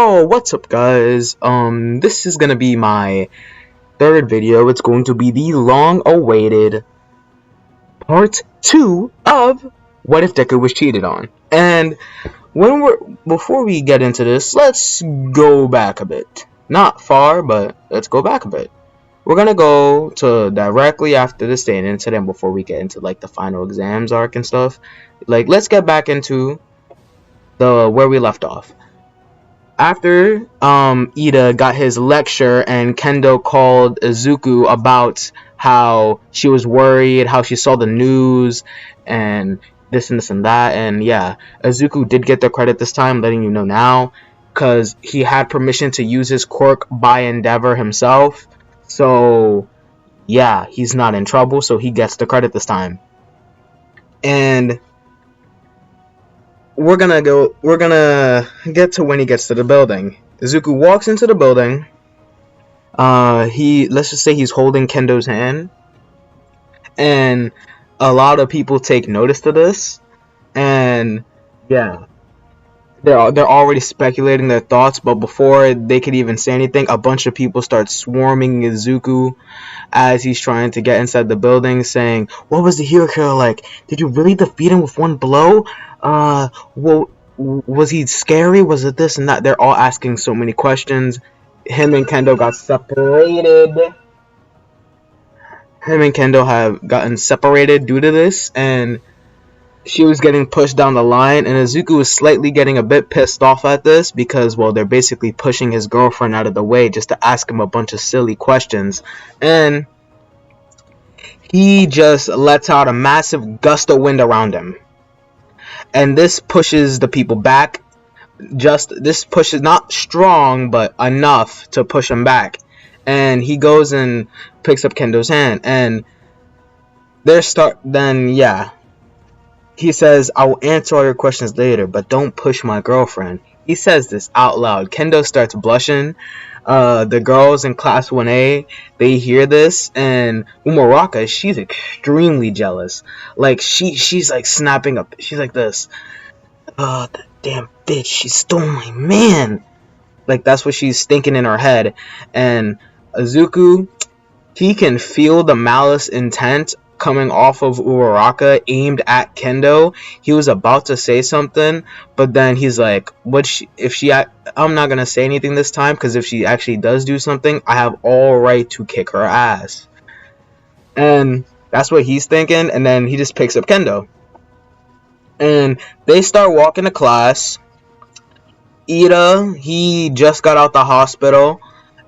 Yo, what's up guys? This is gonna be my third video. It's going to be the long-awaited part 2 of What If Deku Was Cheated On. And before we get into this, let's go back a bit. Not far, but let's go back a bit. We're gonna go to directly after the state incident before we get into like the final exams arc and stuff. Like, let's get back into where we left off. After Ida got his lecture and Kendo called Izuku about how she was worried, how she saw the news and this and this and that, and yeah, Izuku did get the credit this time, letting you know now, because he had permission to use his quirk by Endeavor himself, so yeah, he's not in trouble, so he gets the credit this time. And we're gonna get to when he gets to the building. Izuku walks into the building. Let's just say he's holding Kendo's hand, and a lot of people take notice to this, and yeah, they're already speculating their thoughts. But before they could even say anything, a bunch of people start swarming Izuku as he's trying to get inside the building, saying, "What was the hero killer like? Did you really defeat him with one blow? Well, was he scary? Was it this and that?" They're all asking so many questions. Him and Kendo got separated. Him and Kendo have gotten separated due to this, and she was getting pushed down the line, and Izuku was slightly getting a bit pissed off at this because, well, they're basically pushing his girlfriend out of the way just to ask him a bunch of silly questions, and he just lets out a massive gust of wind around him. And this pushes the people back. This push is not strong, but enough to push him back. And he goes and picks up Kendo's hand, and he says, "I will answer all your questions later, but don't push my girlfriend." He says this out loud. Kendo starts blushing. The girls in class 1A, they hear this, and Umuraka, she's extremely jealous. Like, she's like snapping up. She's like this. "Oh, that damn bitch, she stole my man." Like, that's what she's thinking in her head. And Izuku, he can feel the malice intent coming off of Uraraka aimed at Kendo. He was about to say something, but then he's like, I'm not gonna say anything this time, because if she actually does do something, I have all right to kick her ass. And that's what he's thinking, and then he just picks up Kendo. And they start walking to class. Ida, he just got out the hospital,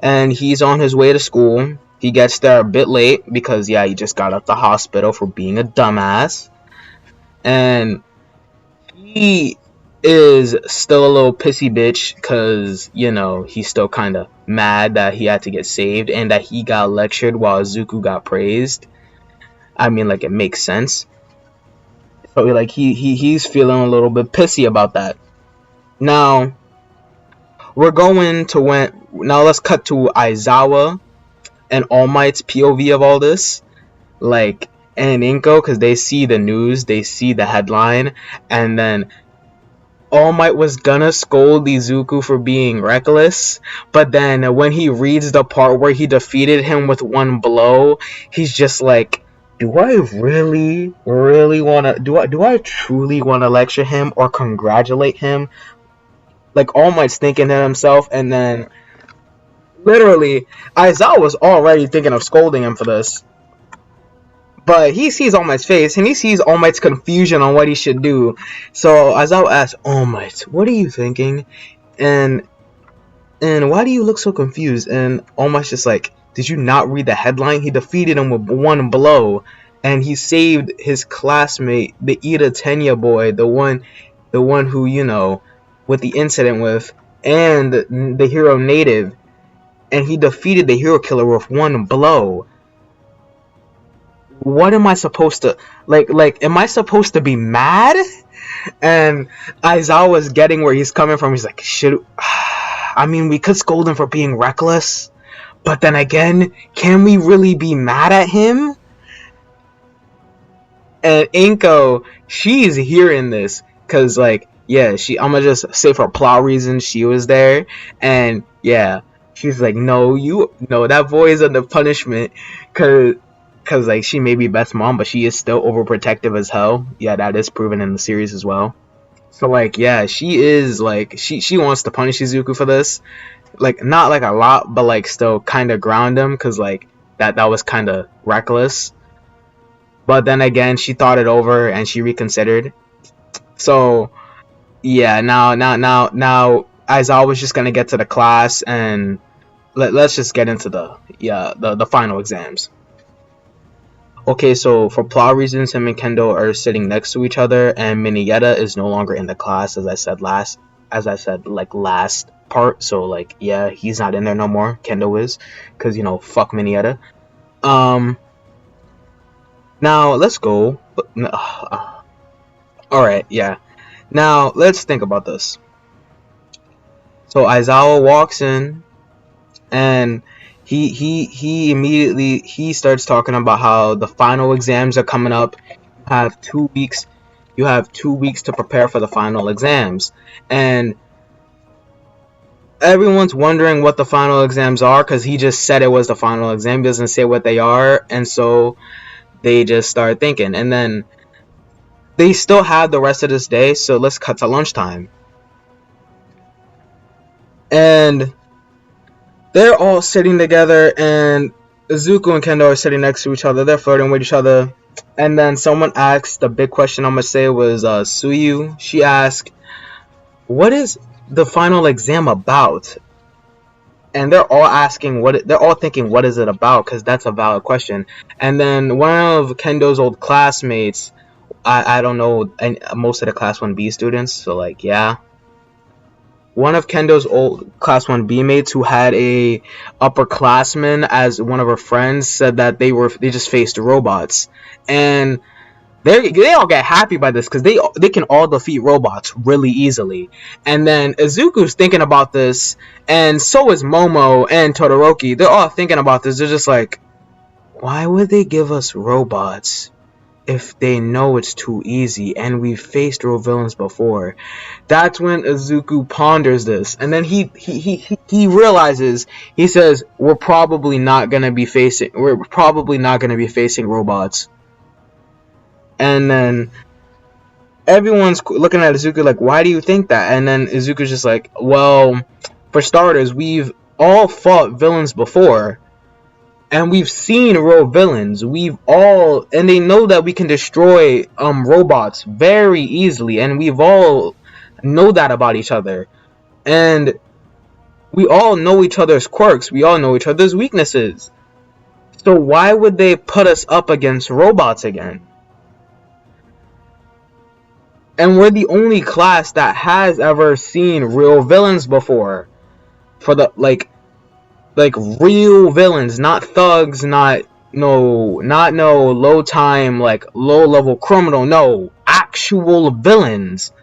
and he's on his way to school. He gets there a bit late because, yeah, he just got out the hospital for being a dumbass. And he is still a little pissy bitch because, you know, he's still kind of mad that he had to get saved and that he got lectured while Izuku got praised. I mean, like, it makes sense. So, like, he's feeling a little bit pissy about that. Now, let's cut to Aizawa and All Might's POV of all this, like, and Inko, because they see the news, they see the headline, and then All Might was gonna scold Izuku for being reckless, but then when he reads the part where he defeated him with one blow, he's just like, do I really want to, do I truly want to lecture him or congratulate him? Like, All Might's thinking to himself, and then literally, Aizawa was already thinking of scolding him for this. But he sees All Might's face, and he sees All Might's confusion on what he should do. So Aizawa asks, "All Might, what are you thinking? And why do you look so confused?" And All Might's just like, "Did you not read the headline? He defeated him with one blow. And he saved his classmate, the Ida Tenya boy, the one who, you know, with the incident with, and the hero native. And he defeated the hero killer with one blow. What am I supposed to, like, am I supposed to be mad?" And Aizawa was getting where he's coming from. He's like, I mean, we could scold him for being reckless, but then again, can we really be mad at him? And Inko, she's hearing this, because, like, yeah, I'ma just say for plot reasons she was there, and yeah, she's like, no, that boy is under punishment, cause like she may be Beth's mom, but she is still overprotective as hell. Yeah, that is proven in the series as well. So like, yeah, she is like, she wants to punish Izuku for this, like not like a lot, but like still kind of ground him, cause like that was kind of reckless. But then again, she thought it over and she reconsidered. So yeah, now Aizawa was just gonna get to the class, and let's just get into the final exams. Okay, so for plot reasons, him and Kendo are sitting next to each other, and Miniyeta is no longer in the class, as I said like last part. So like, yeah, he's not in there no more. Kendo is, cause fuck Miniyeta. Um, now let's go. All right, yeah. Now let's think about this. So Aizawa walks in, and he immediately he starts talking about how the final exams are coming up. Have 2 weeks. You have 2 weeks to prepare for the final exams, and everyone's wondering what the final exams are because he just said it was the final exam. He doesn't say what they are, and so they just start thinking, and then they still have the rest of this day. So let's cut to lunchtime, and they're all sitting together, and Izuku and Kendo are sitting next to each other. They're flirting with each other. And then someone asked, the big question I'm going to say was Suyu. She asked, what is the final exam about? And they're all asking, they're all thinking, what is it about? Because that's a valid question. And then one of Kendo's old classmates, I don't know, and most of the Class 1B students, so like, yeah. One of Kendo's old Class 1B mates who had a upperclassman as one of her friends said that they just faced robots, and they all get happy by this because they can all defeat robots really easily. And then Izuku's thinking about this, and so is Momo and Todoroki. They're all thinking about this. They're just like, why would they give us robots if they know it's too easy and we've faced real villains before? That's when Izuku ponders this, and then he realizes, he says, we're probably not gonna be facing robots. And then everyone's looking at Izuku like, why do you think that? And then Izuku's just like, well, for starters, we've all fought villains before, and we've seen real villains. And they know that we can destroy robots very easily, and we've all know that about each other, and we all know each other's quirks, we all know each other's weaknesses. So why would they put us up against robots again? And we're the only class that has ever seen real villains before. For the like real villains, not thugs, not no low time, like low level criminal, no, actual villains.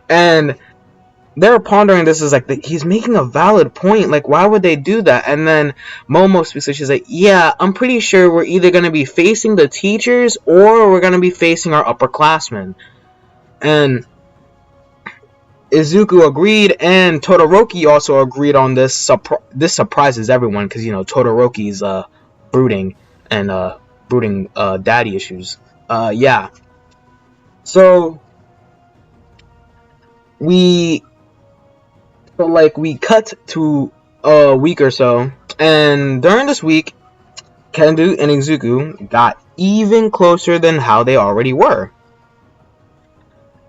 And they're pondering this, is like, he's making a valid point. Like, why would they do that? And then Momo speaks, so she's like, yeah, I'm pretty sure we're either going to be facing the teachers or we're going to be facing our upperclassmen. And Izuku agreed, and Todoroki also agreed on this. This surprises everyone because Todoroki's brooding and brooding daddy issues. Yeah. So we cut to a week or so, and during this week, Kendo and Izuku got even closer than how they already were,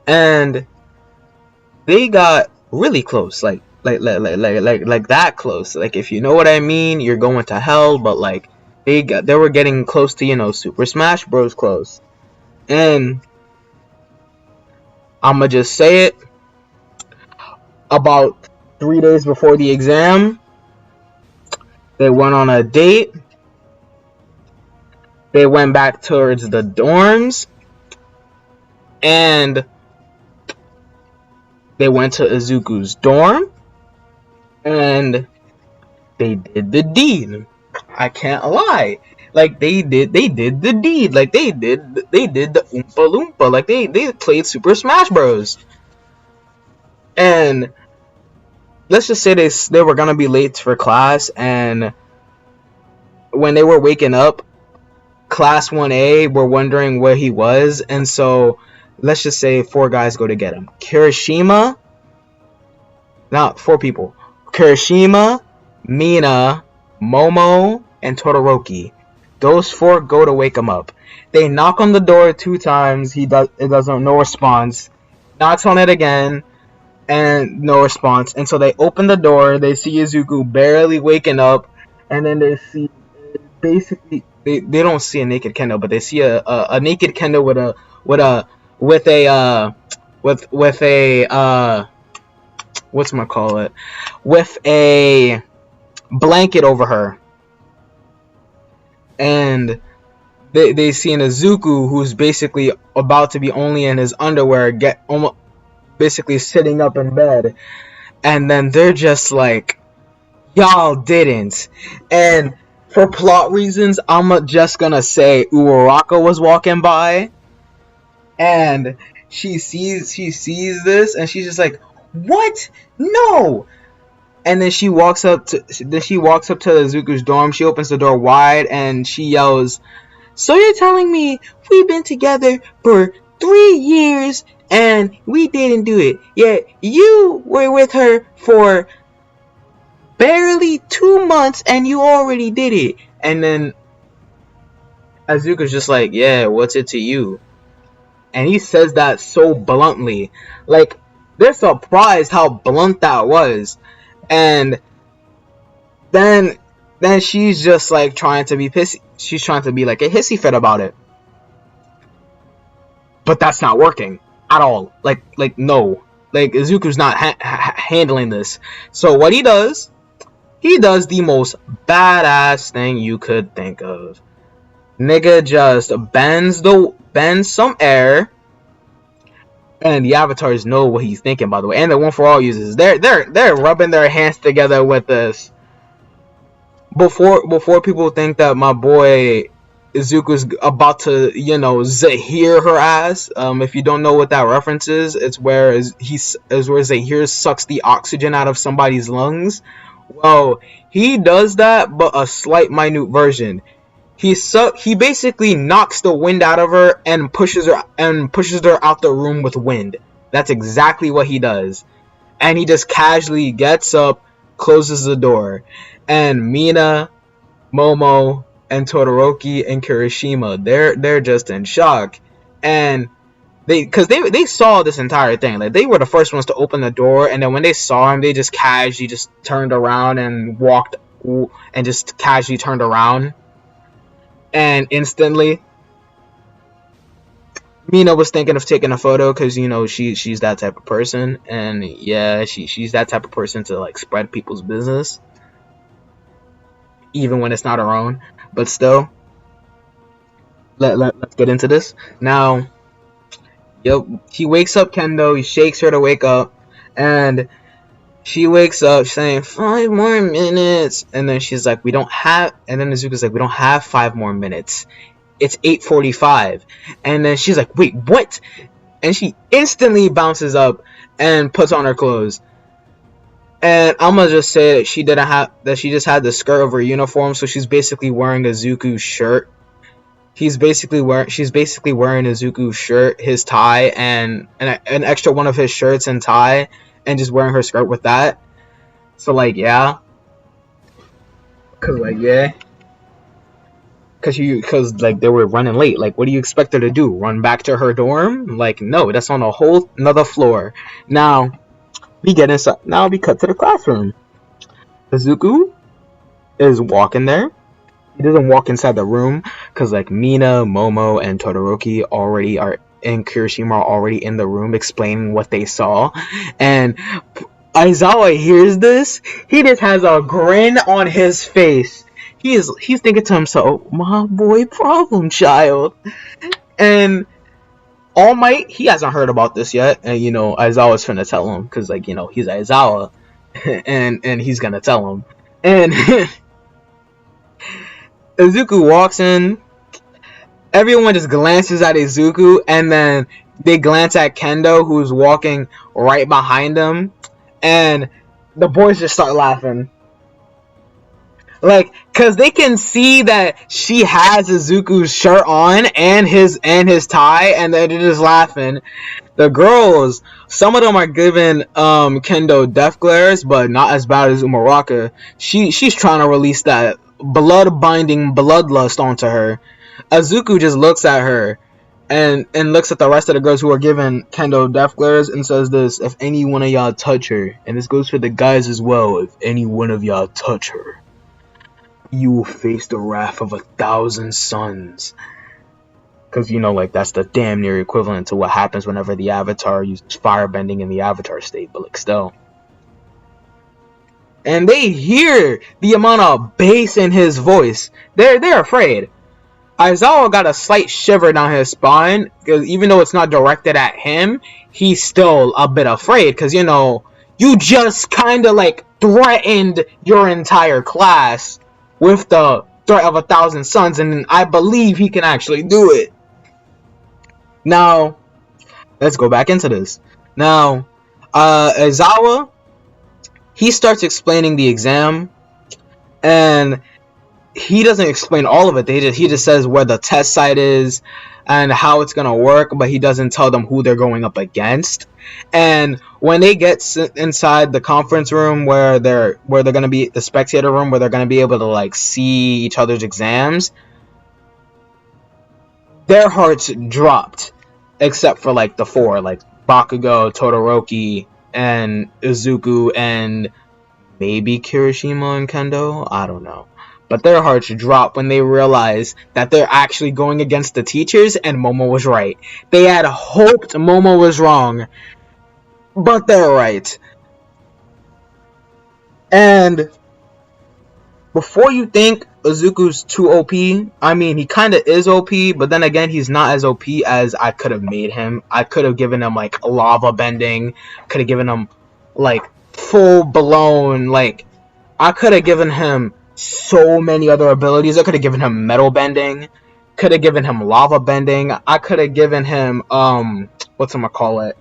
and they got really close, like that close. Like, if you know what I mean, you're going to hell. But like, they were getting close to Super Smash Bros. Close. And I'ma just say it. About 3 days before the exam, they went on a date. They went back towards the dorms, and they went to Izuku's dorm, and they did the deed. I can't lie. Like they did the deed. Like they did the Oompa Loompa. Like they played Super Smash Bros. And let's just say they were gonna be late for class, and when they were waking up, class 1A were wondering where he was, and so let's just say 4 guys go to get him. Kirishima, not 4 people. Kirishima, Mina, Momo, and Todoroki. Those 4 go to wake him up. They knock on the door 2 times. It doesn't, no response. Knocks on it again, and no response. And so they open the door. They see Izuku barely waking up, and then they see basically they don't see a naked Kendo, but they see a naked Kendo with a whatchamacallit, with a blanket over her. And they see an Izuku who's basically about to be only in his underwear, get almost basically sitting up in bed. And then they're just like, y'all didn't. And for plot reasons, I'm just gonna say Uraraka was walking by, and she sees this, and she's just like, what? No. And then she walks up to Izuku's dorm. She opens the door wide and she yells, "So you're telling me we've been together for 3 years and we didn't do it? Yet you were with her for barely 2 months and you already did it." And then Izuku's just like, "Yeah, what's it to you?" And he says that so bluntly. Like, they're surprised how blunt that was. And then she's just like trying to be pissy. She's trying to be like a hissy fit about it. But that's not working at all. Like no. Like, Izuku's not handling this. So what he does the most badass thing you could think of. Nigga just bends some air. And the avatars know what he's thinking, by the way. And the One for All users, they're rubbing their hands together with this. Before people think that my boy Izuku's about to, Zahir her ass. If you don't know what that reference is, it's where Zahir sucks the oxygen out of somebody's lungs. Well, he does that, but a slight minute version. He basically knocks the wind out of her and pushes her out the room with wind. That's exactly what he does. And he just casually gets up, closes the door, and Mina, Momo, and Todoroki and Kirishima, they're just in shock. And they saw this entire thing. Like, they were the first ones to open the door, and then when they saw him, they just casually just turned around and walked and just casually turned around. And instantly, Mina was thinking of taking a photo because, she's that type of person. And yeah, she's that type of person to, like, spread people's business, even when it's not her own. But still, let's get into this. Now, he wakes up Kendo, he shakes her to wake up, and she wakes up saying 5 more minutes, and then she's like, and then Izuku's like, we don't have 5 more minutes. It's 8:45. And then she's like, wait, what? And she instantly bounces up and puts on her clothes. And I'm gonna just say that she just had the skirt of her uniform, so she's basically wearing Izuku's shirt. She's basically wearing Izuku's shirt, his tie, and an extra one of his shirts and tie, and just wearing her skirt with that. So, like, yeah. Cause they were running late. Like, what do you expect her to do? Run back to her dorm? Like, no, that's on a whole another floor. Now, we get inside. Now we cut to the classroom. Izuku is walking there. He doesn't walk inside the room because, like, Mina, Momo, and Todoroki and Kirishima are already in the room explaining what they saw. And Aizawa hears this. He just has a grin on his face. He's thinking to himself, my boy, problem child. And All Might, he hasn't heard about this yet. And, Aizawa's finna tell him because, like, he's Aizawa. and he's gonna tell him. And Izuku walks in. Everyone just glances at Izuku, and then they glance at Kendo, who's walking right behind him, and the boys just start laughing. Like, cause they can see that she has Izuku's shirt on and his tie, and they're just laughing. The girls, some of them are giving Kendo death glares, but not as bad as Umaraka. She's trying to release that blood binding bloodlust onto her. Izuku just looks at her and looks at the rest of the girls who are giving Kendo death glares and says this: if any one of y'all touch her, and this goes for the guys as well, if any one of y'all touch her, you will face the wrath of 1,000 suns. Because, like, that's the damn near equivalent to what happens whenever the Avatar uses firebending in the Avatar state, but, like, still. And they hear the amount of bass in his voice. They're afraid. Aizawa got a slight shiver down his spine, because even though it's not directed at him, he's still a bit afraid, because, you just kind of, like, threatened your entire class with the threat of 1,000 suns, and I believe he can actually do it. Now, let's go back into this. Now, Aizawa, he starts explaining the exam, and he doesn't explain all of it. He just says where the test site is and how it's gonna work, but he doesn't tell them who they're going up against. And when they get inside the conference room where they're gonna be, the spectator room where they're gonna be able to like see each other's exams, their hearts dropped, except for like the four, like Bakugo, Todoroki, and Izuku, and maybe Kirishima and Kendo. I don't know. But their hearts drop when they realize that they're actually going against the teachers, and Momo was right. They had hoped Momo was wrong, but they're right. And before you think Izuku's too OP, I mean, he kind of is OP, but then again, he's not as OP as I could have made him. I could have given him, like, lava bending. Could have given him, like, full-blown, like, I could have given him so many other abilities. I could have given him metal bending. Could have given him lava bending. I could have given him, whatchamacallit,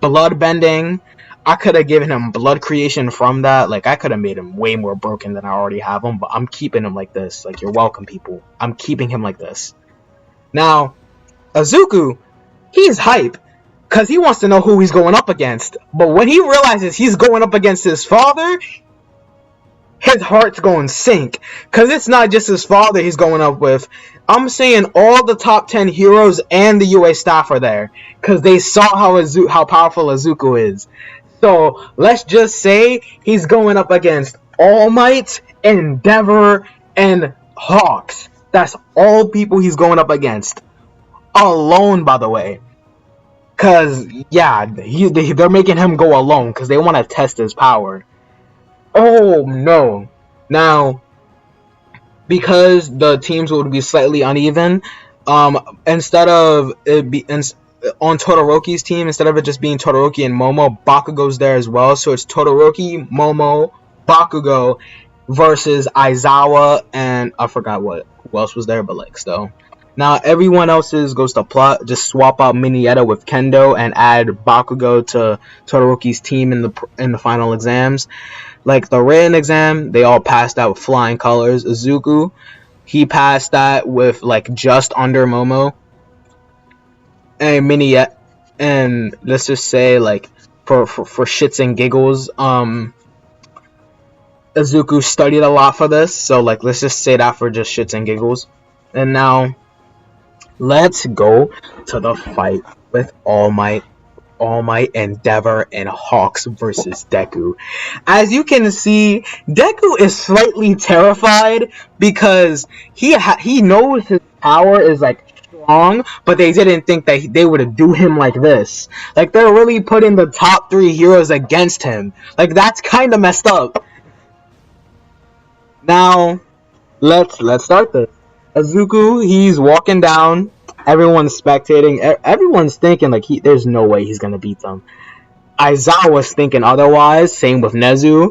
blood bending. I could have given him blood creation from that. Like, I could have made him way more broken than I already have him, but I'm keeping him like this. Like, you're welcome, people. I'm keeping him like this. Now, Izuku, he's hype, because he wants to know who he's going up against. But when he realizes he's going up against his father, his heart's going to sink. Because it's not just his father he's going up with. I'm saying all the top 10 heroes and the UA staff are there. Because they saw how powerful Izuku is. So, let's just say he's going up against All Might, Endeavor, and Hawks. That's all people he's going up against. Alone, by the way. Because, yeah, they're making him go alone because they want to test his power. Oh, no. Now, because the teams would be slightly uneven, instead of it be on Todoroki's team, instead of it just being Todoroki and Momo, Bakugo's there as well. So it's Todoroki, Momo, Bakugo versus Aizawa, and I forgot who else was there, but like still. Now everyone else's goes to plot. Just swap out Minietta with Kendo and add Bakugo to Todoroki's team in the final exams. Like the written exam, they all passed out with flying colors. Izuku, he passed that with like just under Momo. And Minietta, and let's just say like for shits and giggles, Izuku studied a lot for this, so like let's just say that for just shits and giggles. And now let's go to the fight with All Might, Endeavor, and Hawks versus Deku. As you can see, Deku is slightly terrified because he knows his power is like strong, but they didn't think that they would do him like this. Like they're really putting the top 3 heroes against him. Like that's kind of messed up. Now, let's start this. Izuku, he's walking down. Everyone's spectating. Everyone's thinking like there's no way he's gonna beat them. Aizawa's thinking otherwise. Same with Nezu.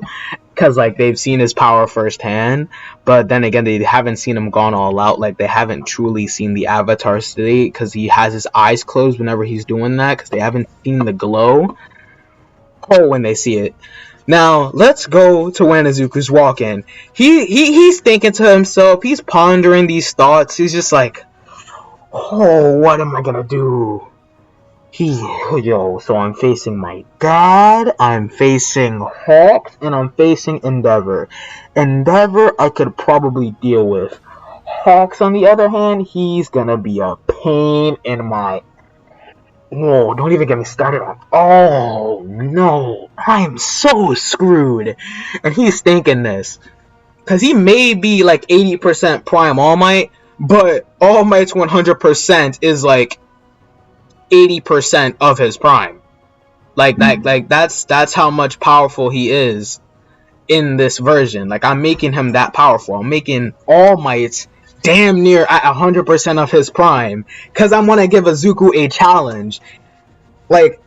because like they've seen his power firsthand, but then again they haven't seen him gone all out. Like they haven't truly seen the avatar state because he has his eyes closed whenever he's doing that because they haven't seen the glow. Oh, when they see it. Now let's go to when Izuku's walking. He's thinking to himself. He's pondering these thoughts. He's just like, oh, what am I gonna do? So I'm facing my dad, I'm facing Hawks, and I'm facing Endeavor. Endeavor, I could probably deal with. Hawks, on the other hand, he's gonna be a pain in my... Whoa, don't even get me started on... Oh, no. I'm so screwed. And he's thinking this. Because he may be like 80% Prime All Might, but All Might's 100% is like 80% of his prime. Like that's how much powerful he is in this version. Like I'm making him that powerful. I'm making All Might damn near at 100% of his prime because I want to give Izuku a challenge. Like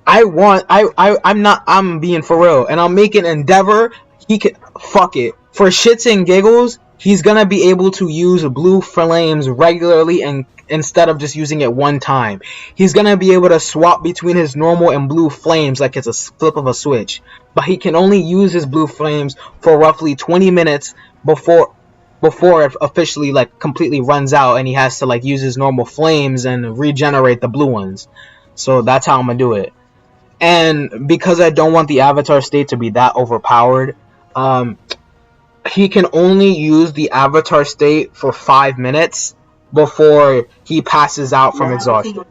I'm being for real, and I'm making Endeavor. He could fuck it for shits and giggles. He's gonna be able to use blue flames regularly and instead of just using it one time. He's gonna be able to swap between his normal and blue flames like it's a flip of a switch. But he can only use his blue flames for roughly 20 minutes before it officially like completely runs out and he has to like use his normal flames and regenerate the blue ones. So that's how I'm gonna do it. And because I don't want the avatar state to be that overpowered, he can only use the avatar state for 5 minutes before he passes out from exhaustion.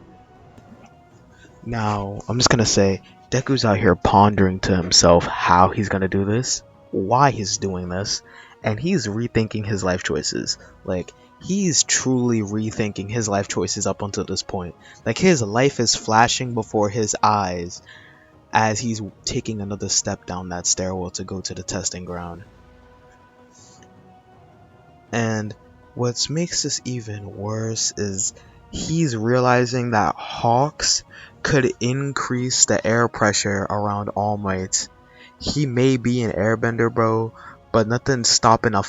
Now, I'm just gonna say, Deku's out here pondering to himself how he's gonna do this, why he's doing this, and he's rethinking his life choices. Like, he's truly rethinking his life choices up until this point. Like, his life is flashing before his eyes as he's taking another step down that stairwell to go to the testing ground. And what makes this even worse is he's realizing that Hawks could increase the air pressure around All Might. He may be an airbender, bro, but nothing's stopping a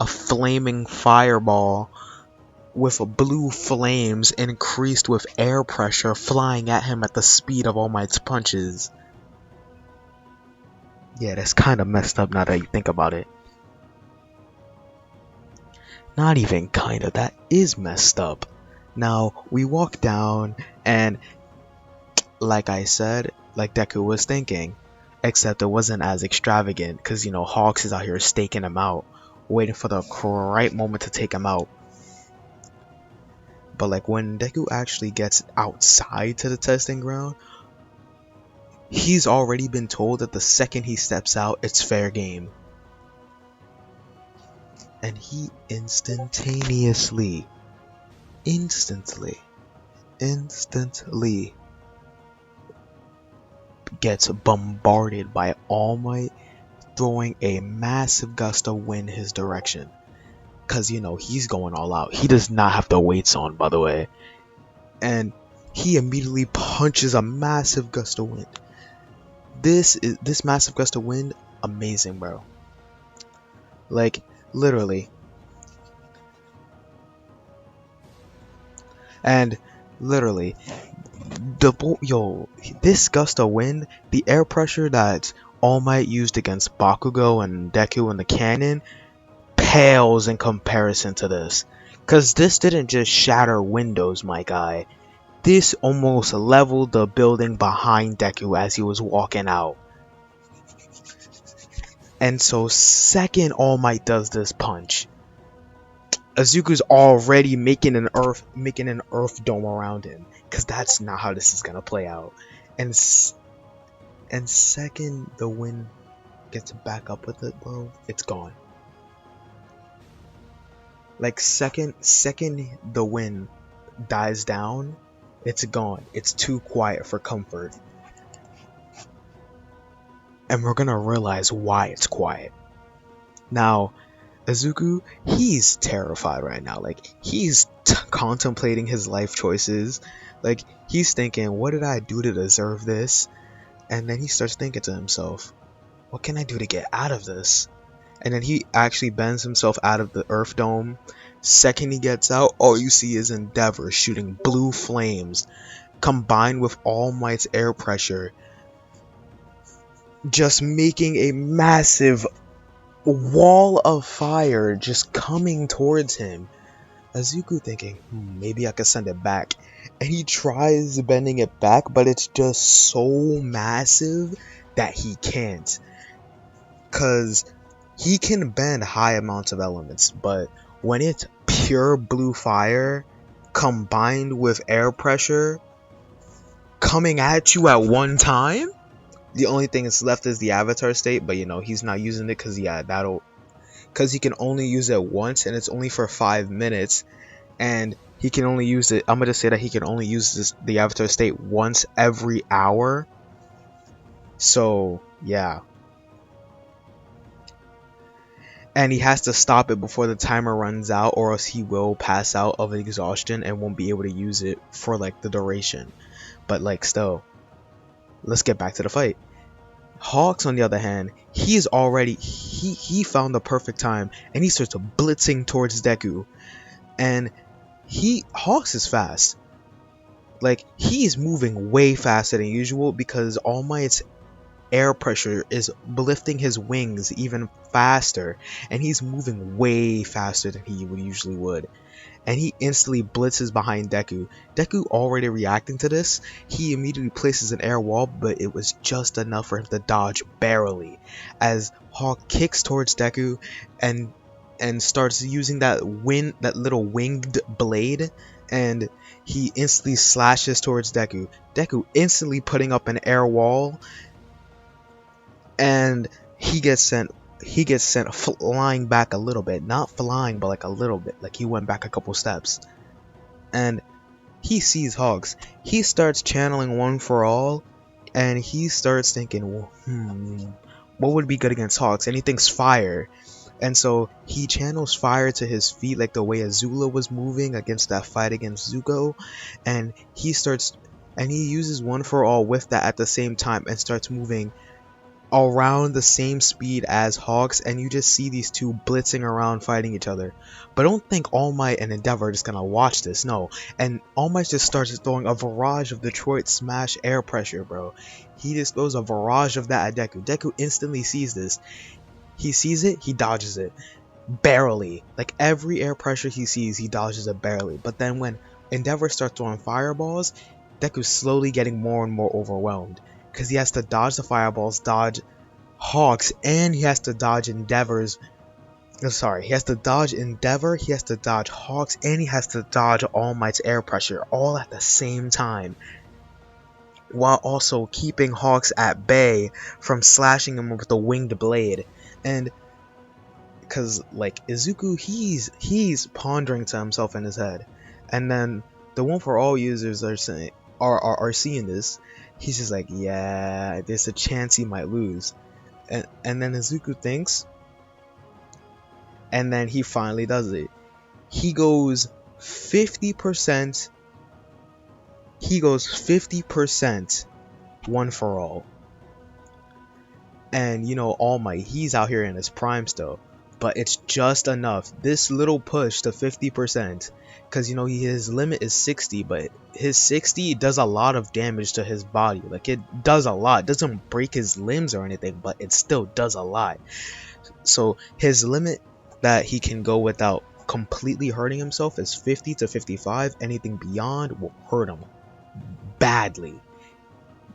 flaming fireball with blue flames increased with air pressure flying at him at the speed of All Might's punches. Yeah, that's kind of messed up now that you think about it. Not even kinda, that is messed up. Now, we walk down, and like I said, like Deku was thinking, except it wasn't as extravagant, because, you know, Hawks is out here staking him out, waiting for the right moment to take him out. But, like, when Deku actually gets outside to the testing ground, he's already been told that the second he steps out, it's fair game. And he instantly gets bombarded by All Might throwing a massive gust of wind his direction. Cause you know he's going all out. He does not have the weights on, by the way. And he immediately punches a massive gust of wind. This massive gust of wind, amazing, bro. Like, literally. And literally, this gust of wind, the air pressure that All Might used against Bakugo and Deku in the cannon pales in comparison to this. Cause this didn't just shatter windows, my guy. This almost leveled the building behind Deku as he was walking out. And so second All Might does this punch, Izuku's already making an earth dome around him, cause that's not how this is gonna play out. And second the wind gets back up with it, bro, it's gone. Like second the wind dies down, it's gone. It's too quiet for comfort. And we're gonna realize why it's quiet. Now, Izuku, he's terrified right now. Like, he's contemplating his life choices. Like, he's thinking, what did I do to deserve this? And then he starts thinking to himself, what can I do to get out of this? And then he actually bends himself out of the Earth Dome. Second he gets out, all you see is Endeavor shooting blue flames, combined with All Might's air pressure, just making a massive wall of fire just coming towards him. Izuku thinking, maybe I could send it back. And he tries bending it back, but it's just so massive that he can't. Because he can bend high amounts of elements, but when it's pure blue fire combined with air pressure coming at you at one time, the only thing that's left is the avatar state, but you know, he's not using it because because he can only use it once and it's only for 5 minutes, and he can only use it, I'm gonna say that he can only use the avatar state once every hour. So yeah, and he has to stop it before the timer runs out, or else he will pass out of exhaustion and won't be able to use it for like the duration. But like, still, let's get back to the fight. Hawks, on the other hand, he's already he found the perfect time and he starts blitzing towards Deku. And Hawks is fast. Like, he's moving way faster than usual because All Might's air pressure is lifting his wings even faster, and he's moving way faster than he usually would. And he instantly blitzes behind Deku. Deku already reacting to this, he immediately places an air wall, but it was just enough for him to dodge barely, as Hawk kicks towards Deku and starts using that little winged blade, and he instantly slashes towards Deku. Deku instantly putting up an air wall, and he gets sent flying back a little bit. Not flying, but like a little bit. Like he went back a couple steps. And he sees Hawks. He starts channeling One for All, and he starts thinking, well, what would be good against Hawks? And he thinks fire. And so he channels fire to his feet, like the way Azula was moving against that fight against Zuko. And he uses One for All with that at the same time and starts moving around the same speed as Hawks, and you just see these two blitzing around fighting each other. But don't think All Might and Endeavor are just gonna watch this, no. And All Might just starts throwing a barrage of Detroit Smash air pressure, bro. He just throws a barrage of that at Deku. Deku instantly sees this. He sees it, he dodges it. Barely. Like every air pressure he sees, he dodges it barely. But then when Endeavor starts throwing fireballs, Deku's slowly getting more and more overwhelmed, because he has to dodge the fireballs, dodge Hawks, and he has to dodge Endeavor's. Sorry, he has to dodge Endeavor, he has to dodge Hawks, and he has to dodge All Might's air pressure all at the same time, while also keeping Hawks at bay from slashing him with the winged blade. And because like Izuku, he's pondering to himself in his head, and then the One for All users are saying are seeing this. He's just like, yeah, there's a chance he might lose. And then Izuku thinks, and then he finally does it. He goes 50%. He goes 50% One for All. And you know, All Might, he's out here in his prime still, but it's just enough. This little push to 50%, because you know his limit is 60, but his 60 does a lot of damage to his body. Like, it does a lot. It doesn't break his limbs or anything, but it still does a lot. So his limit that he can go without completely hurting himself is 50 to 55. Anything beyond will hurt him badly.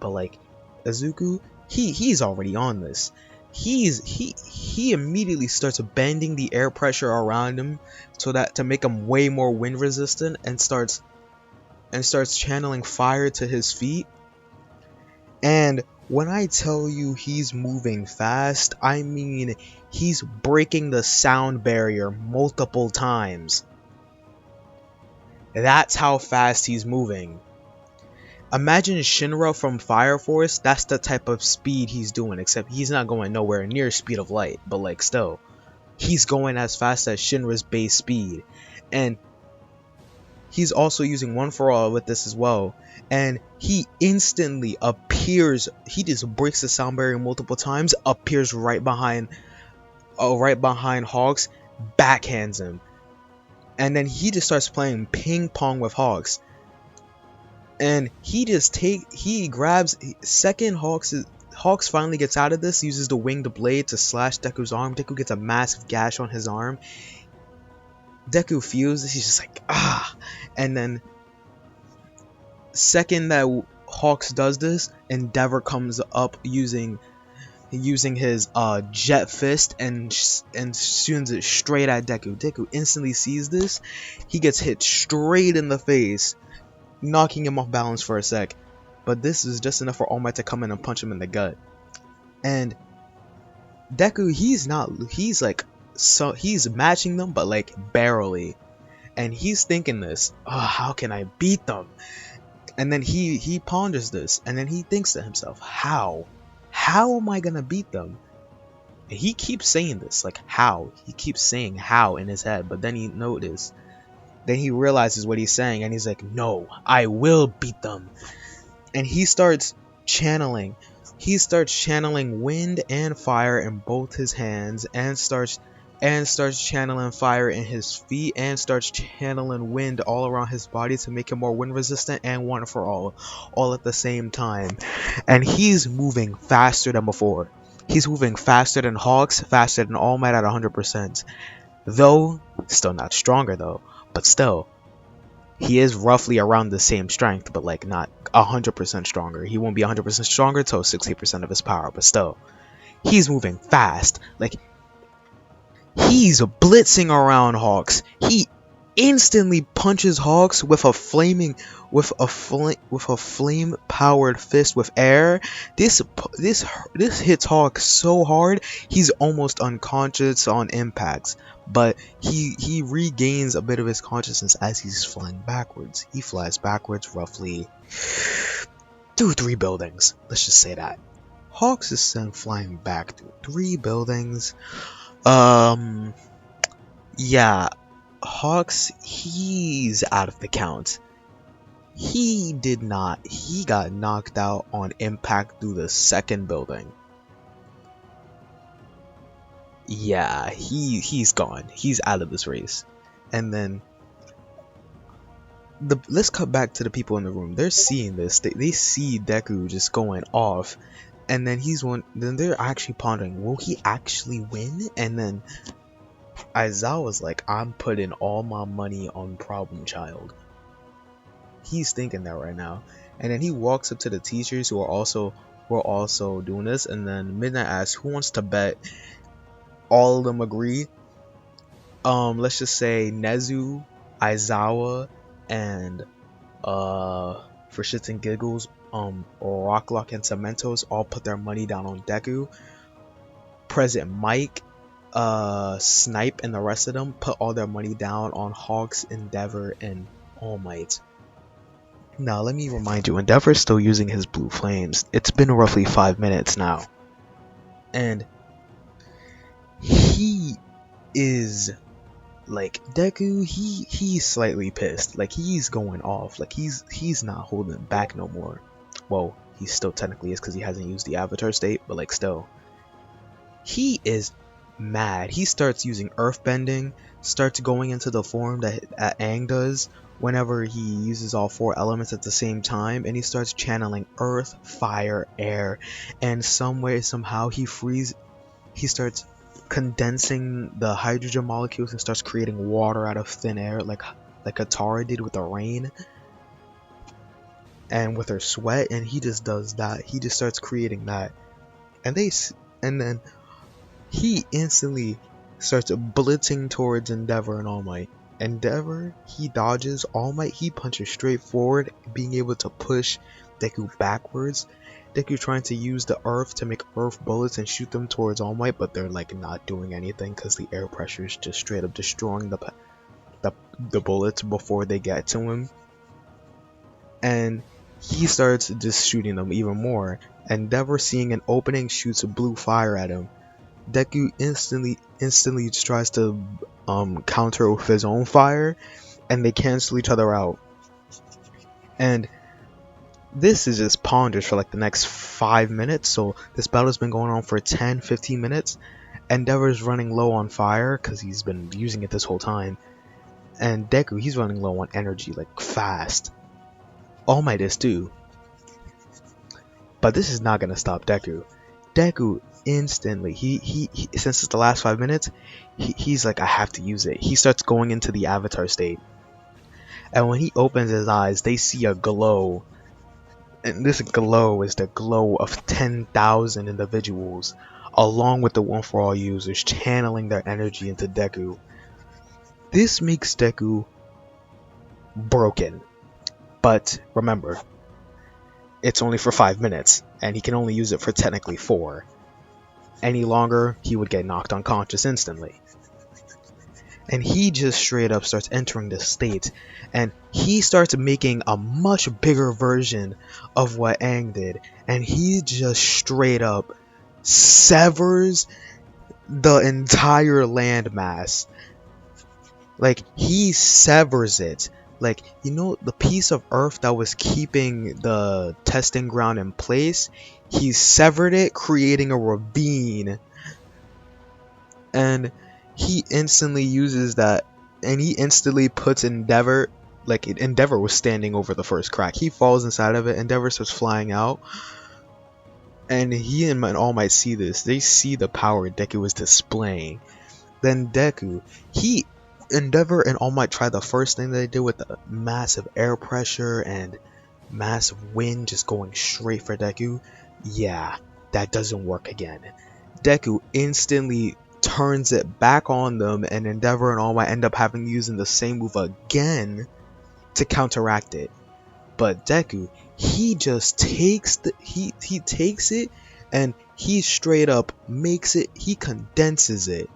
But like Izuku, he's already on this. He immediately starts bending the air pressure around him so that to make him way more wind resistant, and starts channeling fire to his feet. And when I tell you he's moving fast, I mean he's breaking the sound barrier multiple times. That's how fast he's moving. Imagine Shinra from Fire Force. That's the type of speed he's doing, except he's not going nowhere near speed of light, but like still, he's going as fast as Shinra's base speed. And he's also using One for All with this as well, and he instantly appears. He just breaks the sound barrier multiple times, appears right behind Hawks, backhands him, and then he just starts playing ping pong with Hawks. And he grabs second Hawks finally gets out of this, uses the winged blade to slash Deku's arm. Deku gets a massive gash on his arm. Deku feels this, he's just like, ah. And then second that Hawks does this, Endeavor comes up using his jet fist and shoots it straight at Deku. Deku instantly sees this. He gets hit straight in the face, knocking him off balance for a sec. But this is just enough for All Might to come in and punch him in the gut. And Deku, he's matching them, but like barely. And he's thinking this, oh, how can I beat them? And then he ponders this, and then he thinks to himself, how am I gonna beat them? And he keeps saying this, like, how? He keeps saying how in his head, but then he realizes what he's saying, and he's like, no, I will beat them. And he starts channeling wind and fire in both his hands, and starts channeling fire in his feet, and starts channeling wind all around his body to make him more wind resistant and One for all at the same time. And he's moving faster than before. He's moving faster than Hawks, faster than All Might at 100%. Though, still not stronger though, but still. He is roughly around the same strength, but like not 100% stronger. He won't be 100% stronger till 60% of his power, but still. He's moving fast. Like, he's blitzing around Hawks. He instantly punches Hawks with a flame powered fist with air. This hits Hawks so hard he's almost unconscious on impacts, but he regains a bit of his consciousness as he's flying backwards. He flies backwards roughly 3 buildings. Let's just say that. Hawks is sent flying back through 3 buildings. Yeah, Hawks, he's out of the count. He got knocked out on impact through the 2nd building. Yeah, he's gone. He's out of this race. And then let's cut back to the people in the room. They're seeing this. They see Deku just going off, and then then they're actually pondering, will he actually win? And then Aizawa's like, I'm putting all my money on Problem Child. He's thinking that right now. And then he walks up to the teachers who are also doing this, and then Midnight asks, who wants to bet? All of them agree. Let's just say Nezu, Aizawa, and for shits and giggles, Rocklock and Cementos all put their money down on Deku. President Mike, Snipe, and the rest of them put all their money down on Hawks, Endeavor, and All Might. Now let me remind you, Endeavor's still using his blue flames. It's been roughly 5 minutes now, and he is like, Deku, he's slightly pissed. Like, he's going off. Like, he's not holding back no more. Well, he still technically is because he hasn't used the Avatar state, but like, still, he is mad. He starts using earthbending, starts going into the form that Aang does whenever he uses all 4 elements at the same time, and he starts channeling earth, fire, air, and somehow he starts condensing the hydrogen molecules and starts creating water out of thin air, like Katara did with the rain and with her sweat. And he just does that. He just starts creating that, and then he instantly starts blitzing towards Endeavor and All Might. Endeavor, he dodges. All Might, he punches straight forward, being able to push Deku backwards. Deku trying to use the earth to make earth bullets and shoot them towards All Might, but they're like not doing anything because the air pressure is just straight up destroying the bullets before they get to him. And he starts just shooting them even more. Endeavor, seeing an opening, shoots blue fire at him. Deku instantly tries to counter with his own fire, and they cancel each other out. And this is just ponders for like the next 5 minutes. So this battle's been going on for 10-15 minutes. Endeavor's running low on fire because he's been using it this whole time. And Deku, he's running low on energy, like fast. All Might is too. But this is not gonna stop Deku. Deku instantly, he since it's the last 5 minutes, he's like, I have to use it. He starts going into the avatar state. And when he opens his eyes, they see a glow. And this glow is the glow of 10,000 individuals, along with the One For All users channeling their energy into Deku. This makes Deku broken. But remember, it's only for 5 minutes, and he can only use it for technically 4. Any longer, he would get knocked unconscious instantly. And he just straight up starts entering the state, and he starts making a much bigger version of what Aang did, and he just straight up severs the entire landmass. Like, he severs it. Like, you know, the piece of earth that was keeping the testing ground in place, he severed it, creating a ravine. And he instantly uses that, and he instantly puts Endeavor, like Endeavor was standing over the first crack. He falls inside of it, Endeavor starts flying out, and he and All Might see this. They see the power Deku is displaying. Then Deku, Endeavor and All Might try the first thing they did with the massive air pressure and massive wind just going straight for Deku. Yeah, that doesn't work again. Deku instantly turns it back on them, and Endeavor and All Might end up having using the same move again to counteract it. But Deku, he just takes he takes it, and he straight up makes it, he condenses it,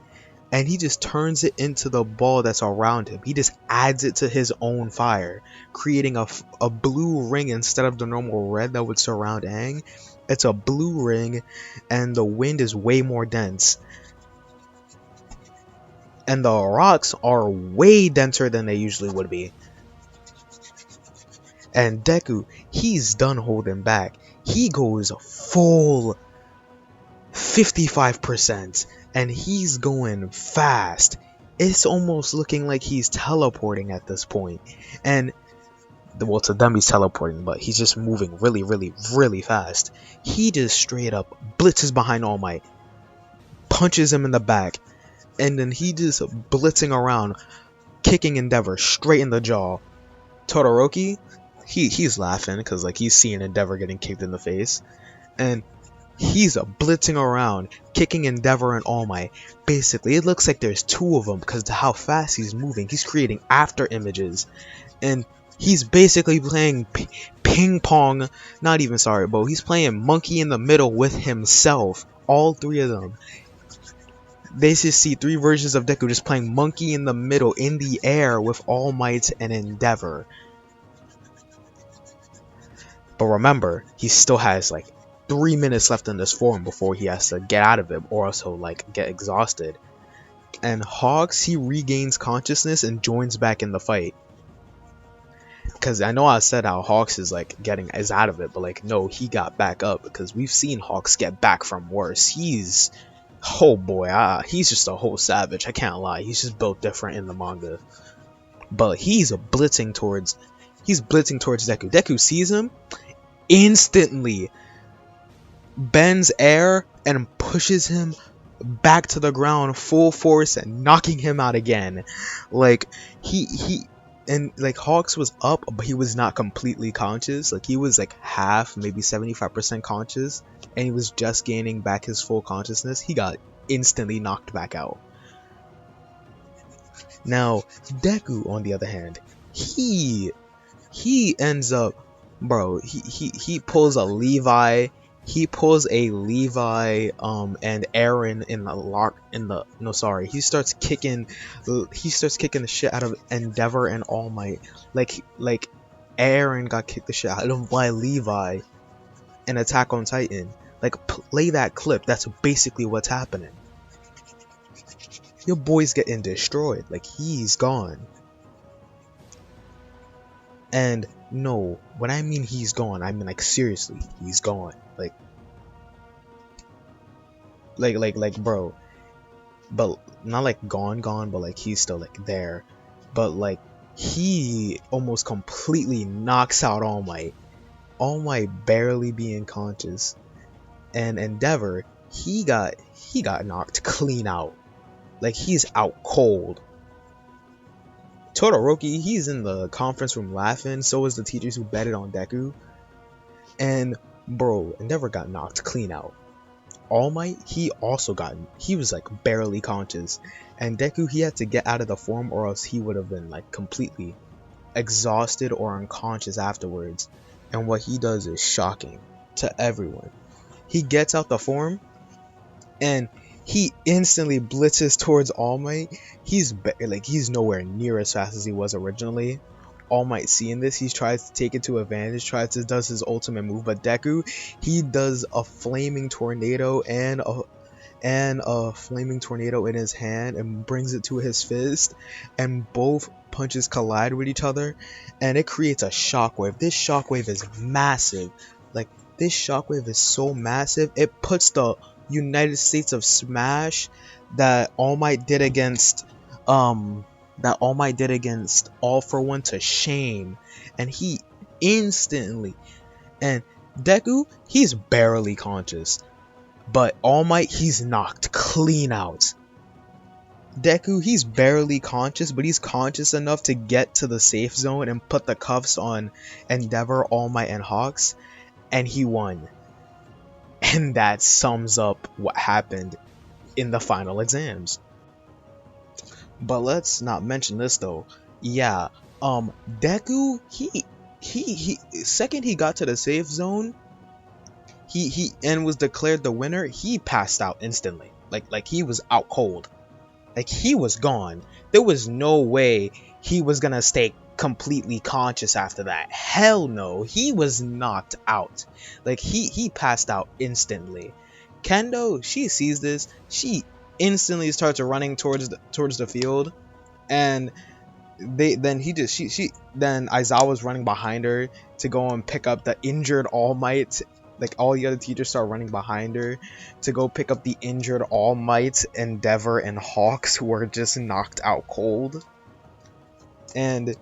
and he just turns it into the ball that's around him. He just adds it to his own fire, creating a blue ring instead of the normal red that would surround Aang. It's a blue ring, and the wind is way more dense. And the rocks are way denser than they usually would be. And Deku, he's done holding back. He goes full 55%, and he's going fast. It's almost looking like he's teleporting at this point. And, well, to them he's teleporting, but he's just moving really, really, really fast. He just straight up blitzes behind All Might, punches him in the back, and then he just blitzing around, kicking Endeavor straight in the jaw. Todoroki, he's laughing because like he's seeing Endeavor getting kicked in the face, and he's blitzing around, kicking Endeavor and All Might. Basically, it looks like there's 2 of them because of how fast he's moving. He's creating after images, and he's basically playing ping pong. Not even, sorry, but he's playing monkey in the middle with himself. All 3 of them. They just see 3 versions of Deku just playing monkey in the middle in the air with All Might and Endeavor. But remember, he still has like 3 minutes left in this form before he has to get out of it or also like get exhausted. And Hawks, he regains consciousness and joins back in the fight. Because I know I said how Hawks is like is out of it, but like no, he got back up because we've seen Hawks get back from worse. He's, oh boy, he's just a whole savage. I can't lie. He's just built different in the manga. But he's blitzing towards Deku. Deku sees him, instantly bends air and pushes him back to the ground full force and knocking him out again. Like and like Hawks was up, but he was not completely conscious. Like he was like half, maybe 75% conscious, and he was just gaining back his full consciousness. He got instantly knocked back out. Now Deku, on the other hand, he ends up, bro, he pulls a Levi. He pulls a Levi and Aaron in the lock in the no sorry he starts kicking the shit out of Endeavor and All Might. Like Aaron got kicked the shit out of by Levi in Attack on Titan. Like, play that clip. That's basically what's happening. Your boy's getting destroyed. Like, he's gone. And no, when I mean he's gone, I mean like seriously, he's gone. Like bro, but not like gone, but like he's still like there. But like he almost completely knocks out All Might. All Might barely being conscious. And Endeavor, he got knocked clean out. Like he's out cold. Todoroki, he's in the conference room laughing. So is the teachers who betted on Deku. And bro, Endeavor got knocked clean out. All Might, he was like barely conscious. And Deku, he had to get out of the form or else he would have been like completely exhausted or unconscious afterwards. And what he does is shocking to everyone. He gets out the form and he instantly blitzes towards All Might. He's nowhere near as fast as he was originally. All Might seeing this, he tries to take it to advantage, does his ultimate move, but Deku, he does a flaming tornado and a flaming tornado in his hand and brings it to his fist, and both punches collide with each other, and it creates a shockwave. This shockwave is massive. Like this shockwave is so massive, it puts the United States of Smash that All Might did against All For One to shame, and he instantly and Deku, he's barely conscious, but All Might, he's knocked clean out. Deku, he's barely conscious, but he's conscious enough to get to the safe zone and put the cuffs on Endeavor, All Might, and Hawks, and he won. And that sums up what happened in the final exams. But let's not mention this though. Yeah, Deku, he second he got to the safe zone, he and was declared the winner, he passed out instantly. Like he was out cold. Like he was gone. There was no way he was gonna stay completely conscious after that. Hell no. He was knocked out. Like he passed out instantly. Kendo, she sees this. She instantly starts running towards the field, and then Aizawa's running behind her to go and pick up the injured All Might. Like all the other teachers start running behind her to go pick up the injured All Might, Endeavor, and Hawks, who were just knocked out cold. And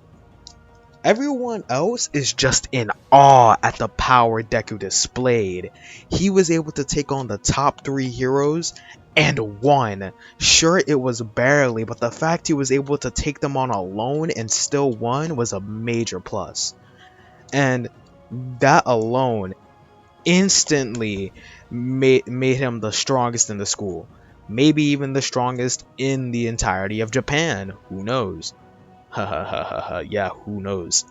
everyone else is just in awe at the power Deku displayed. He was able to take on the top 3 heroes and won. Sure, it was barely, but the fact he was able to take them on alone and still won was a major plus. And that alone instantly made him the strongest in the school. Maybe even the strongest in the entirety of Japan. Who knows? Ha ha ha ha ha. Yeah, who knows?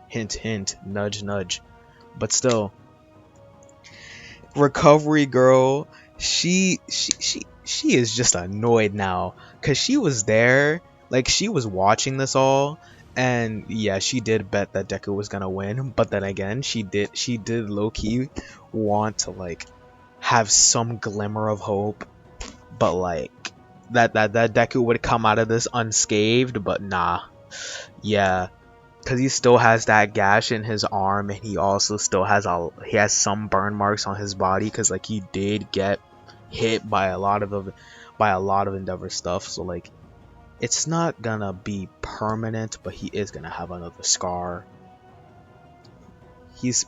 Hint hint, nudge nudge. But still, Recovery Girl, she is just annoyed now because she was there, like she was watching this all, and yeah, she did bet that Deku was gonna win, but then again, she did low-key want to like have some glimmer of hope, but like that Deku would come out of this unscathed, but nah. Yeah, because he still has that gash in his arm, and he also still has some burn marks on his body, because like he did get hit by a lot of Endeavor stuff, so like it's not gonna be permanent, but he is gonna have another scar. He's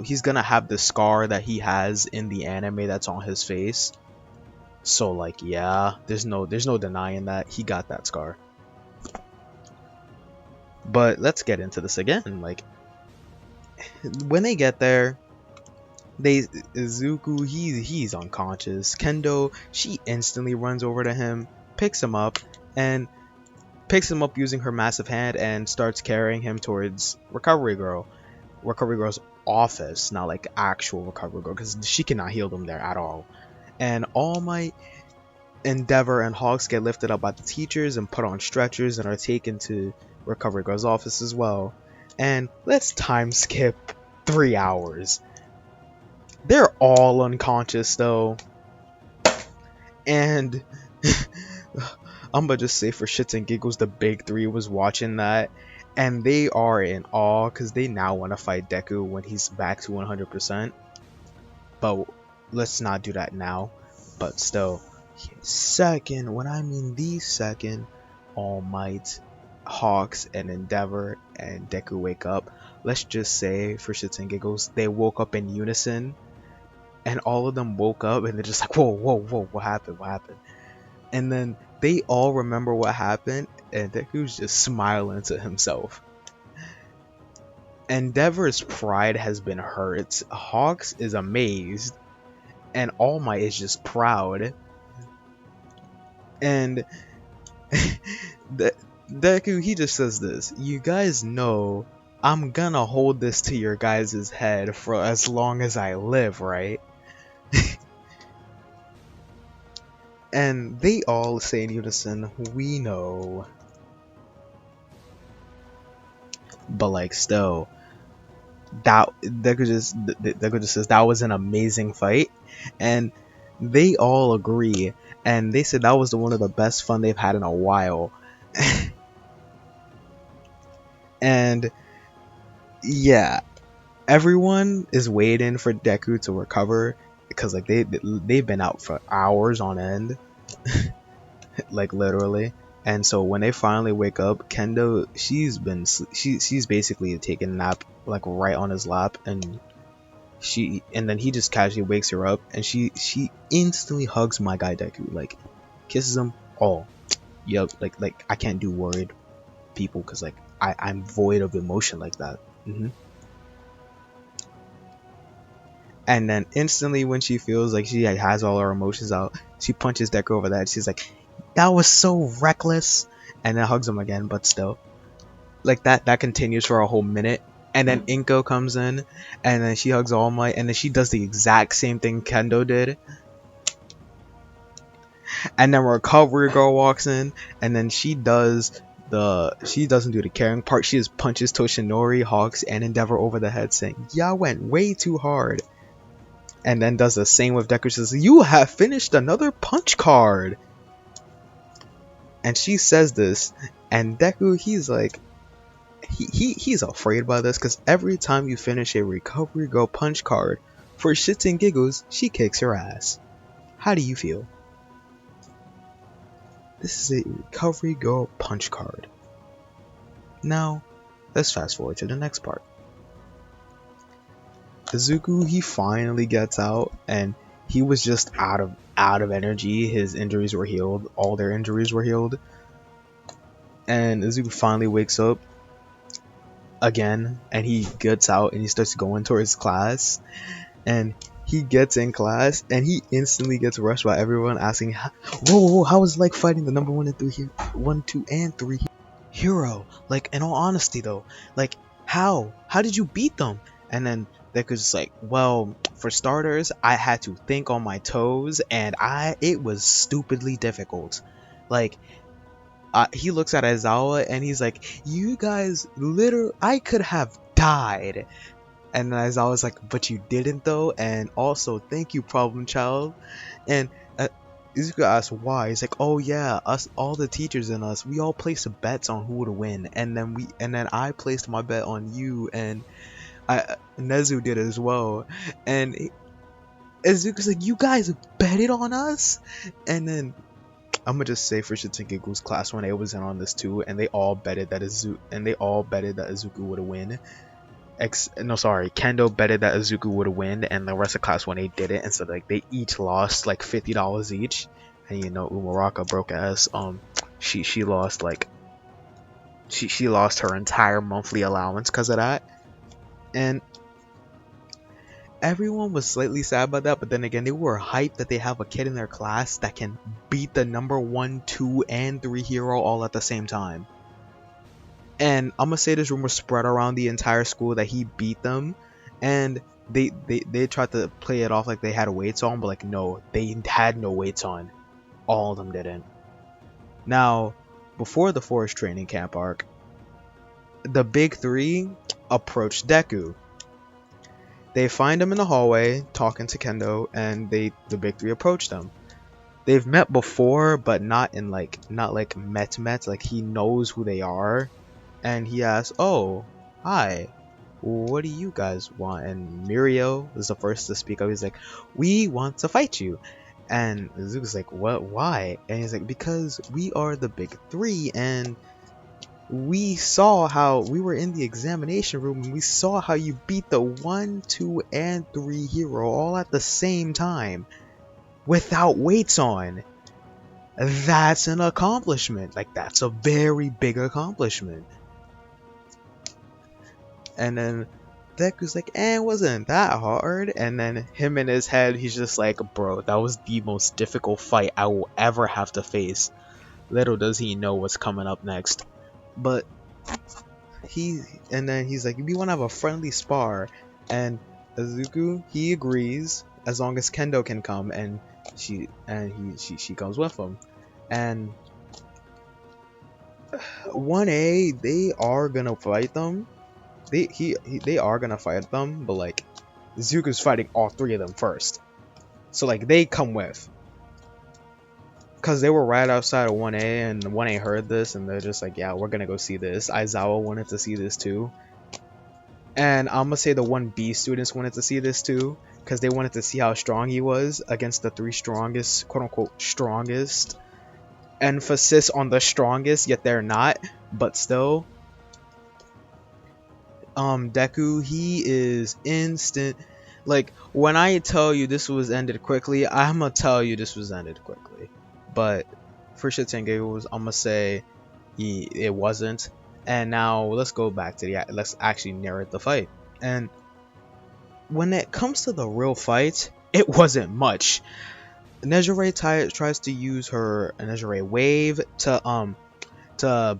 he's gonna have the scar that he has in the anime that's on his face. So like yeah, there's no denying that he got that scar. But let's get into this again. Like when they get there, Izuku, he's unconscious. Kendo, she instantly runs over to him, picks him up using her massive hand, and starts carrying him towards Recovery Girl's office, not like actual Recovery Girl, because she cannot heal them there at all. And All Might, Endeavor, and Hawks get lifted up by the teachers and put on stretchers and are taken to Recovery Girl's office as well. And let's time skip 3 hours. They're all unconscious though, and I'm gonna just say for shits and giggles, the big 3 was watching that, And they are in awe because they now want to fight Deku when he's back to 100%. But let's not do that now. But still, second, when I mean the second, All Might, Hawks, and Endeavor and Deku wake up, let's just say, for shits and giggles, they woke up in unison, and all of them woke up and they're just like, whoa, whoa, whoa, what happened? What happened? And then they all remember what happened, and Deku's just smiling to himself. Endeavor's pride has been hurt. Hawks is amazed, and All Might is just proud. And Deku, he just says this: "You guys know I'm gonna hold this to your guys' head for as long as I live, right?" And they all say in unison, "We know." But like, still, that Deku just says that was an amazing fight, and they all agree, and they said that was one of the best fun they've had in a while. And yeah, everyone is waiting for Deku to recover because like they've been out for hours on end, like literally. And so when they finally wake up, Kendo, she's basically taking a nap like right on his lap, and then he just casually wakes her up, and she instantly hugs my guy Deku, like kisses him. Oh, yep, like I can't do worried people because like I'm void of emotion like that. And then instantly when she feels like she has all her emotions out, she punches Deku over the head. She's like, "That was so reckless," and then hugs him again. But still, like that continues for a whole minute. And then Inko comes in, and then she hugs All Might, and then she does the exact same thing Kendo did. And then Recovery Girl walks in, and then she doesn't do the caring part. She just punches Toshinori, Hawks, and Endeavor over the head, saying, "Y'all went way too hard." And then does the same with Deku. She says, "You have finished another punch card." And she says this, and Deku, he's like, he's afraid by this because every time you finish a Recovery Girl punch card, for shits and giggles, she kicks your ass. How do you feel? This is a Recovery Girl punch card. Now, let's fast forward to the next part. Izuku, he finally gets out, and he was just out of energy. His injuries were healed. All their injuries were healed. And Izuku finally wakes up again, and he gets out and he starts going towards class. And he gets in class, and he instantly gets rushed by everyone asking, "Whoa, how was it like fighting the number 1, 2, and 3 hero? Like, in all honesty though, like how did you beat them?" And then Deku's just like, "Well, for starters, I had to think on my toes, and it was stupidly difficult." Like, he looks at Aizawa and he's like, "You guys, I could have died." And then Aizawa's like, "But you didn't though, and also thank you, Problem Child." And Izuku asks why. He's like, "Oh yeah, us, all the teachers and us, we all placed bets on who would win, and then I placed my bet on you, and Nezu did as well." And Izuku's like, "You guys betted on us?" And then I'm gonna just say for shits and giggles, class 1A was in on this too, and they all betted that Izuku would win. Kendo betted that Izuku would win, and the rest of class 1A didn't, and so like they each lost like $50 each. And you know, Umaraka broke ass. She lost like she lost her entire monthly allowance because of that, and everyone was slightly sad about that. But then again, they were hyped that they have a kid in their class that can beat the number 1, 2, and 3 hero all at the same time. And I'm gonna say this rumor spread around the entire school that he beat them, and they tried to play it off like they had weights on, but like no, they had no weights on. All of them didn't. Now, before the forest training camp arc, the big three approached Deku. They find him in the hallway talking to Kendo, and the big three approached him. They've met before, but not like met. Like he knows who they are. and he asks, "Oh, hi. What do you guys want?" And Mirio is the first to speak up. He's like, "We want to fight you." And Zuko's like, "What? Why?" And he's like, "Because we are the big three, and we saw how we were in the examination room, and we saw how you beat the 1, 2, and 3 hero all at the same time without weights on. That's an accomplishment. Like, that's a very big accomplishment." And then Deku's like, "Eh, it wasn't that hard." And then him in his head, he's just like, "Bro, that was the most difficult fight I will ever have to face." Little does he know what's coming up next. But and then he's like, "We want to have a friendly spar." And Izuku, he agrees as long as Kendo can come, and she comes with him. And 1A, they are gonna fight them. They are gonna fight them, but like Zuko's fighting all three of them first. So like they come with. Cause they were right outside of 1A, and 1A heard this, and they're just like, "Yeah, we're gonna go see this." Aizawa wanted to see this too. And I'm gonna say the 1B students wanted to see this too, because they wanted to see how strong he was against the three strongest, quote unquote strongest. Emphasis on the strongest, yet they're not, but still. Deku, he is instant. Like, when I tell you this was ended quickly, I'm gonna tell you this was ended quickly. But for shits and giggles, I'm gonna say it wasn't. And now let's go back to let's actually narrate the fight. And when it comes to the real fight, it wasn't much. Nejire tries to use her Nejire wave to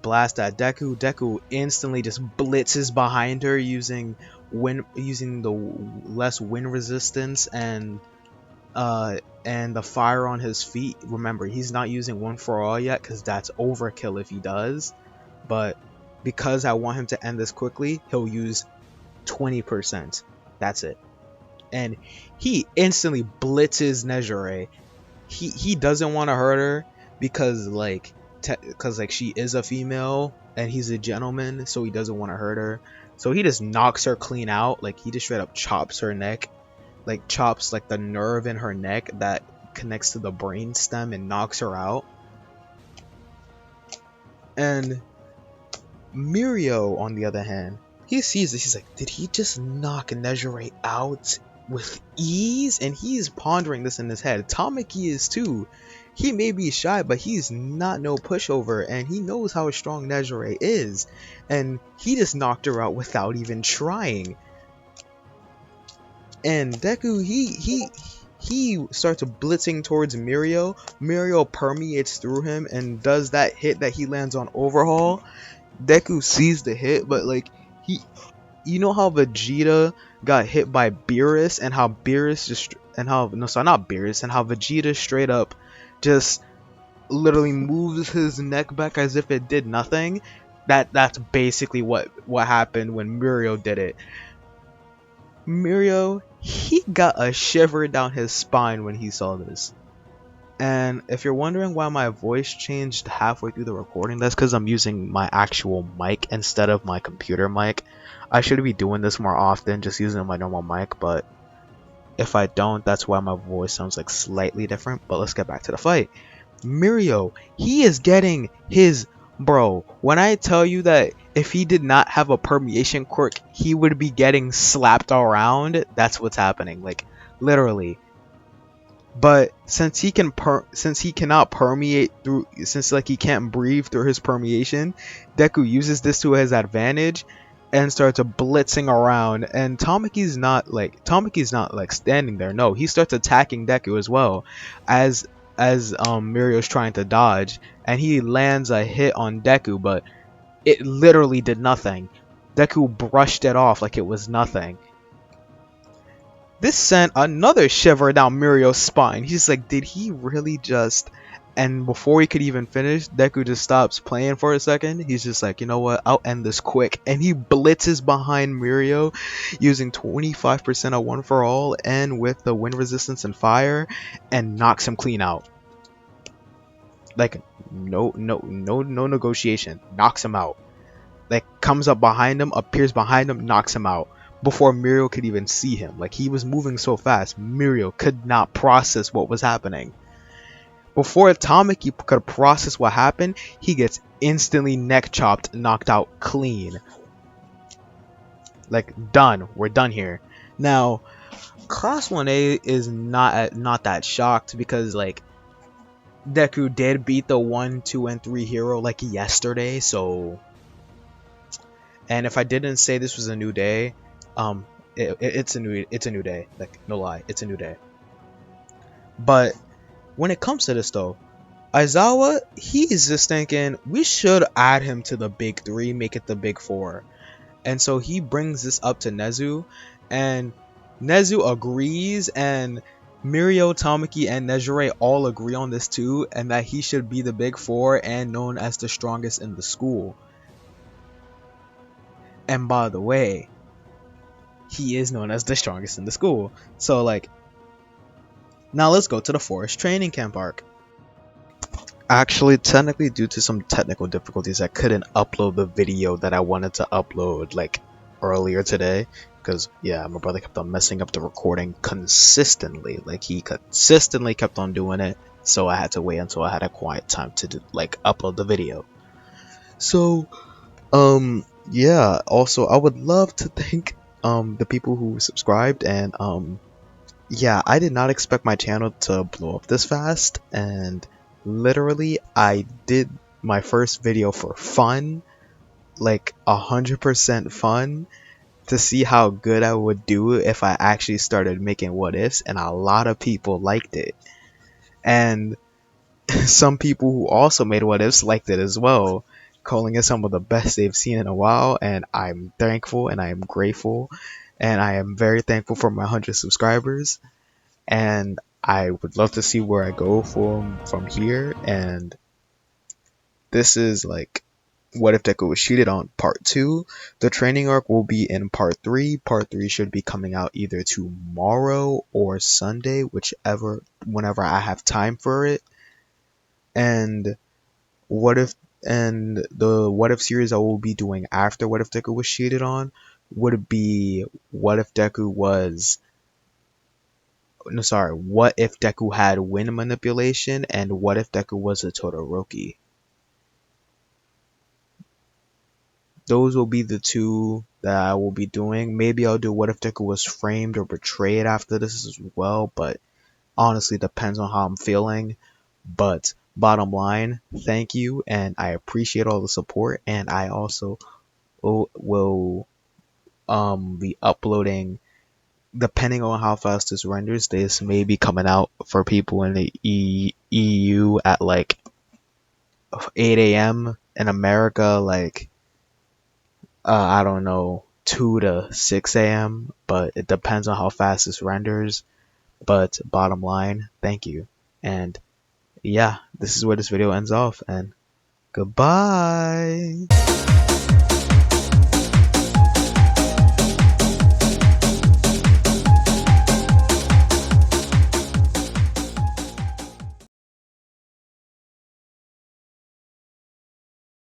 blast at Deku. Deku instantly just blitzes behind her using the less wind resistance and the fire on his feet. Remember, he's not using one for all yet because that's overkill if he does. But because I want him to end this quickly, he'll use 20%. That's it. And he instantly blitzes Nejire. He doesn't want to hurt her because like she is a female and he's a gentleman, so he doesn't want to hurt her. So he just knocks her clean out. Like he just straight up chops her neck, like chops like the nerve in her neck that connects to the brain stem and knocks her out. And Mirio, on the other hand, he sees this. He's like, did he just knock Nejire out with ease? And he's pondering this in his head. Tamaki is too. He may be shy, but he's not no pushover, and he knows how strong Nejire is. And he just knocked her out without even trying. And Deku, he starts blitzing towards Mirio. Mirio permeates through him and does that hit that he lands on Overhaul. Deku sees the hit, but like you know how Vegeta got hit by Beerus, and how Beerus just and how no, sorry, not Beerus, and how Vegeta straight up just literally moves his neck back as if it did nothing. That's basically what happened when Mirio did it. Mirio, he got a shiver down his spine when he saw this. And if you're wondering why my voice changed halfway through the recording, that's because I'm using my actual mic instead of my computer mic. I should be doing this more often, just using my normal mic, but if I don't, that's why my voice sounds like slightly different. But let's get back to the fight. Mirio, he is getting his... Bro, when I tell you that if he did not have a permeation quirk, he would be getting slapped around, that's what's happening. Like, literally. But since he cannot permeate through, since like he can't breathe through his permeation, Deku uses this to his advantage and starts blitzing around. And Tamaki's not like standing there. No, he starts attacking Deku as well, as Mirio's trying to dodge, and he lands a hit on Deku, but it literally did nothing. Deku brushed it off like it was nothing. This sent another shiver down Mirio's spine. He's like, did he really just... And before he could even finish, Deku just stops playing for a second. He's just like, you know what, I'll end this quick. And he blitzes behind Mirio using 25% of one for all and with the wind resistance and fire, and knocks him clean out. Like, no negotiation. Knocks him out. like comes up behind him, appears behind him, knocks him out before Muriel could even see him. Like, he was moving so fast, Muriel could not process what was happening. Before Tamaki could process what happened, he gets instantly neck chopped, knocked out clean. Like, done. We're done here. Now, Class 1A is not that shocked because, like, Deku did beat the 1, 2, and 3 hero like yesterday, so. And if I didn't say this was a new day, it's a new day. Like, no lie, it's a new day. But when it comes to this though, Aizawa, he is just thinking we should add him to the big three, make it the big four. And so he brings this up to Nezu, and Nezu agrees, and Mirio, Tamaki, and Nejire all agree on this too, and that he should be the big four and known as the strongest in the school. And by the way, he is known as the strongest in the school. So, like, now let's go to the forest training camp arc. Actually, technically, due to some technical difficulties, I couldn't upload the video that I wanted to upload, like, earlier today. Because, yeah, my brother kept on messing up the recording consistently. Like, he consistently kept on doing it. So I had to wait until I had a quiet time to, upload the video. So, yeah. Also, I would love to thank, the people who subscribed. And, yeah, I did not expect my channel to blow up this fast. And literally, I did my first video for fun, like 100% fun, to see how good I would do if I actually started making what ifs, and a lot of people liked it. And some people who also made what ifs liked it as well, calling it some of the best they've seen in a while, and I'm thankful and I am grateful, and I am very thankful for my 100 subscribers. And I would love to see where I go from here. And this is like what if Deku was cheated on part 2. The training arc will be in part 3. Part 3 should be coming out either tomorrow or Sunday, whenever I have time for it. And what if and the what if series I will be doing after what if Deku was cheated on would be what if Deku was no, sorry, what if Deku had wind manipulation, and what if Deku was a Todoroki? Those will be the two that I will be doing. Maybe I'll do what if Deku was framed or betrayed after this as well, but honestly depends on how I'm feeling. But bottom line, thank you, and I appreciate all the support, and I also will be uploading, depending on how fast this renders. This may be coming out for people in the EU at like 8 a.m. in America, like I don't know, 2 to 6 a.m. But it depends on how fast this renders. But bottom line, thank you. And yeah, this is where this video ends off, and goodbye.